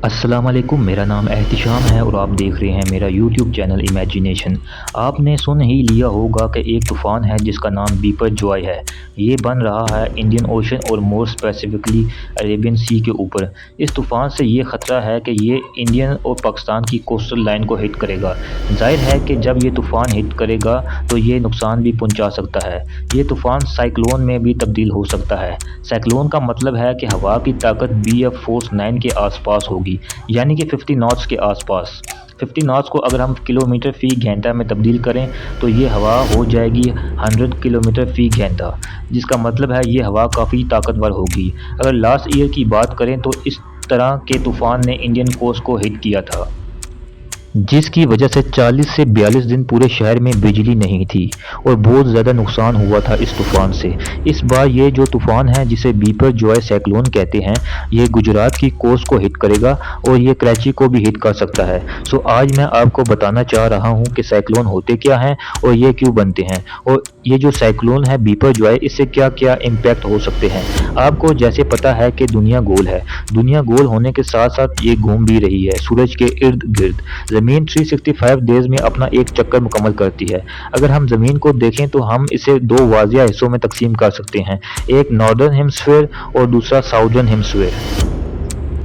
अस्सलाम वालेकुम। मेरा नाम एहतिशाम है और आप देख रहे हैं मेरा यूट्यूब चैनल इमेजिनेशन। आपने सुन ही लिया होगा कि एक तूफ़ान है जिसका नाम बीपर जॉय है। ये बन रहा है इंडियन ओशन और मोर स्पेसिफिकली अरेबियन सी के ऊपर। इस तूफ़ान से ये ख़तरा है कि ये इंडियन और पाकिस्तान की कोस्टल लाइन को हिट करेगा। ज़ाहिर है कि जब ये तूफ़ान हिट करेगा तो ये नुकसान भी पहुंचा सकता है। ये तूफ़ान साइक्लोन में भी तब्दील हो सकता है। साइक्लोन का मतलब है कि हवा की ताकत BF फोर्स 9 के आसपास होगी, यानी कि 50 नॉट्स के आसपास। 50 नॉट्स को अगर हम किलोमीटर फ़ी घंटा में तब्दील करें तो ये हवा हो जाएगी 100 किलोमीटर फ़ी घंटा, जिसका मतलब है ये हवा काफ़ी ताकतवर होगी। अगर लास्ट ईयर की बात करें तो इस तरह के तूफ़ान ने इंडियन कोस्ट को हिट किया था, जिसकी वजह से 40 से 42 दिन पूरे शहर में बिजली नहीं थी और बहुत ज़्यादा नुकसान हुआ था इस तूफ़ान से। इस बार ये जो तूफ़ान है जिसे बीपर जॉय साइक्लोन कहते हैं, ये गुजरात की कोस्ट को हिट करेगा और ये कराची को भी हिट कर सकता है। सो आज मैं आपको बताना चाह रहा हूँ कि साइक्लोन होते क्या हैं और ये क्यों बनते हैं, और ये जो साइक्लोन है बीपर जॉय, इससे क्या क्या इम्पैक्ट हो सकते हैं। आपको जैसे पता है कि दुनिया गोल है, दुनिया गोल होने के साथ साथ ये घूम भी रही है सूरज के इर्द गिर्द। ज़मीन 365 डेज़ में अपना एक चक्कर मुकम्मल करती है। अगर हम ज़मीन को देखें तो हम इसे दो वाज़िया हिस्सों में तकसीम कर सकते हैं, एक नॉर्दर्न हेमस्फीयर और दूसरा साउदर्न हेमस्फीयर।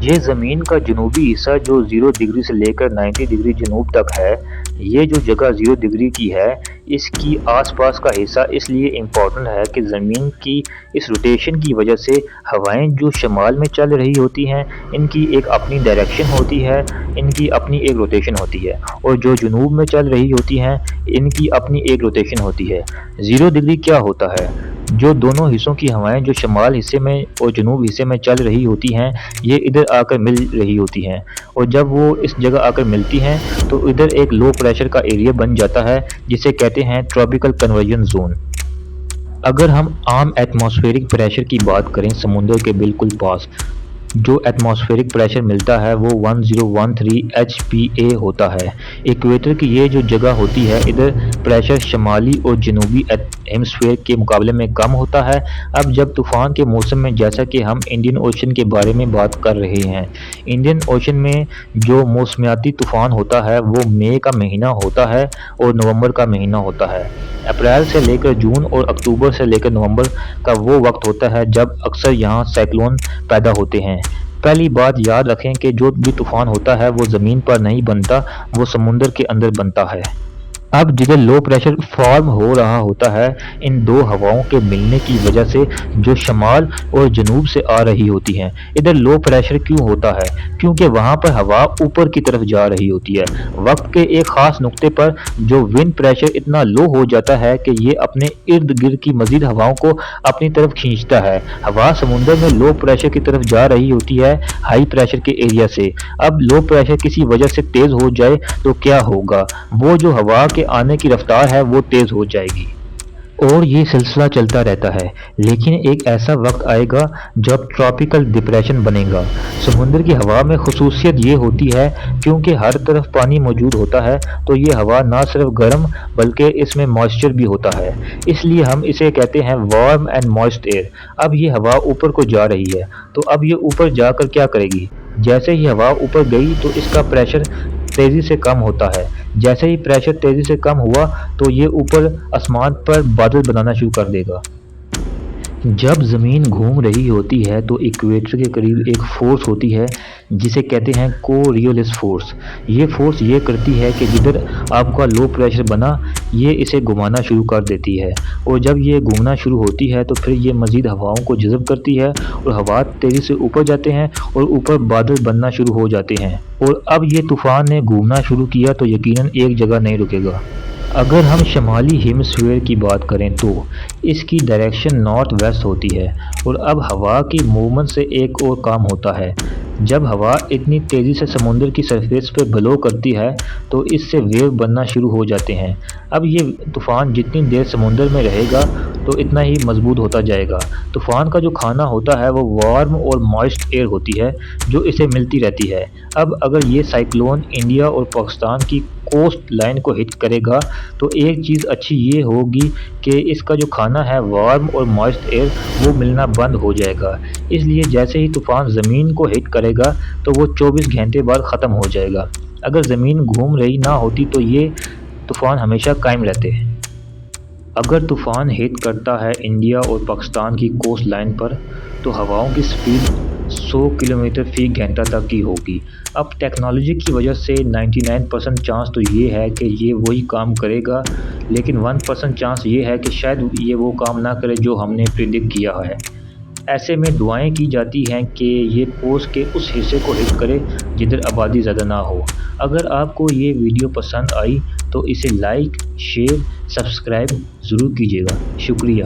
ये ज़मीन का जनूबी हिस्सा जो 0 डिग्री से लेकर 90 डिग्री जनूब तक है, ये जो जगह 0 डिग्री की है, इसकी आसपास का हिस्सा इसलिए इम्पोर्टेंट है कि ज़मीन की इस रोटेशन की वजह से हवाएं जो शमाल में चल रही होती हैं, इनकी एक अपनी डायरेक्शन होती है, इनकी अपनी एक रोटेशन होती है, और जो जनूब में चल रही होती हैं, इनकी अपनी एक रोटेशन होती है। 0 डिग्री क्या होता है? जो दोनों हिस्सों की हवाएं जो शमाल हिस्से में और जनूब हिस्से में चल रही होती हैं, ये इधर आकर मिल रही होती हैं, और जब वो इस जगह आकर मिलती हैं तो इधर एक लो प्रेशर का एरिया बन जाता है जिसे कहते हैं ट्रॉपिकल कन्वर्जन जोन। अगर हम आम एटमॉस्फेरिक प्रेशर की बात करें समुद्र के बिल्कुल पास, जो एटमॉस्फेरिक प्रेशर मिलता है वो 1013 HPa होता है। इक्वेटर की ये जो जगह होती है, इधर प्रेशर शमाली और जनूबी हेमस्फीयर के मुकाबले में कम होता है। अब जब तूफ़ान के मौसम में, जैसा कि हम इंडियन ओशन के बारे में बात कर रहे हैं, इंडियन ओशन में जो मौसमियाती तूफ़ान होता है वो मई का महीना होता है और नवंबर का महीना होता है। अप्रैल से लेकर जून और अक्टूबर से लेकर नवंबर का वो वक्त होता है जब अक्सर यहाँ साइक्लोन पैदा होते हैं। पहली बात याद रखें कि जो भी तूफ़ान होता है वो ज़मीन पर नहीं बनता, वो समुद्र के अंदर बनता है। अब जिधर लो प्रेशर फॉर्म हो रहा होता है, इन दो हवाओं के मिलने की वजह से जो शमाल और जनूब से आ रही होती हैं, इधर लो प्रेशर क्यों होता है? क्योंकि वहाँ पर हवा ऊपर की तरफ जा रही होती है। वक्त के एक ख़ास नुक्ते पर जो विंड प्रेशर इतना लो हो जाता है कि ये अपने इर्द गिर्द की मज़ीद हवाओं को अपनी तरफ खींचता है। हवा समुद्र में लो प्रेशर की तरफ जा रही होती है हाई प्रेशर के एरिया से। अब लो प्रेशर किसी वजह से तेज़ हो जाए तो क्या होगा? वो जो हवा के आने की रफ्तार है वो तेज़ हो जाएगी और ये सिलसिला चलता रहता है। लेकिन एक ऐसा वक्त आएगा जब ट्रॉपिकल डिप्रेशन बनेगा। समुद्र की हवा में खुसूसियत ये होती है क्योंकि हर तरफ पानी मौजूद होता है, तो ये हवा ना सिर्फ गर्म बल्कि इसमें मॉइस्चर भी होता है, इसलिए हम इसे कहते हैं वार्म एंड मॉइस्ट एयर। अब ये हवा ऊपर को जा रही है, तो अब ये ऊपर जाकर क्या करेगी? जैसे ही हवा ऊपर गई तो इसका प्रेशर तेज़ी से कम होता है। जैसे ही प्रेशर तेज़ी से कम हुआ तो ये ऊपर आसमान पर बादल बनाना शुरू कर देगा। जब ज़मीन घूम रही होती है तो इक्वेटर के करीब एक फोर्स होती है जिसे कहते हैं कोरियोलिस फोर्स। ये फोर्स ये करती है कि जिधर आपका लो प्रेशर बना, ये इसे घुमाना शुरू कर देती है, और जब ये घूमना शुरू होती है तो फिर ये मज़ीद हवाओं को जज़ब करती है और हवा तेज़ी से ऊपर जाते हैं और ऊपर बादल बनना शुरू हो जाते हैं। और अब ये तूफ़ान ने घूमना शुरू किया तो यकीनन एक जगह नहीं रुकेगा। अगर हम शमाली हेमस्फीयर की बात करें तो इसकी डायरेक्शन नॉर्थ वेस्ट होती है, और अब हवा की मूवमेंट से एक और काम होता है। जब हवा इतनी तेज़ी से समुद्र की सरफेस पर ब्लो करती है तो इससे वेव बनना शुरू हो जाते हैं। अब ये तूफ़ान जितनी देर समुद्र में रहेगा तो इतना ही मजबूत होता जाएगा। तूफ़ान का जो खाना होता है वो वार्म और मॉइस्ट एयर होती है जो इसे मिलती रहती है। अब अगर ये साइक्लोन इंडिया और पाकिस्तान की कोस्ट लाइन को हिट करेगा تو ایک چیز اچھی یہ ہوگی کہ اس کا جو کھانا ہے وارم اور موئسٹ ایئر وہ ملنا بند ہو جائے گا، اس لیے جیسے ہی طوفان زمین کو ہٹ کرے گا تو وہ 24 گھنٹے بعد ختم ہو جائے گا۔ اگر زمین گھوم رہی نہ ہوتی تو یہ طوفان ہمیشہ قائم رہتے۔ اگر طوفان ہٹ کرتا ہے انڈیا اور پاکستان کی کوسٹ لائن پر تو ہواؤں کی سپیڈ 100 کلومیٹر فی گھنٹہ تک کی ہوگی۔ اب ٹیکنالوجی کی وجہ سے 99% چانس تو یہ ہے کہ یہ وہی کام کرے گا، لیکن 1% چانس یہ ہے کہ شاید یہ وہ کام نہ کرے جو ہم نے پریڈکٹ کیا ہے۔ ایسے میں دعائیں کی جاتی ہیں کہ یہ کوسٹ کے اس حصے کو ہٹ کرے جدھر آبادی زیادہ نہ ہو۔ اگر آپ کو یہ ویڈیو پسند آئی تو اسے لائک، شیئر، سبسکرائب ضرور کیجیے گا۔ شکریہ۔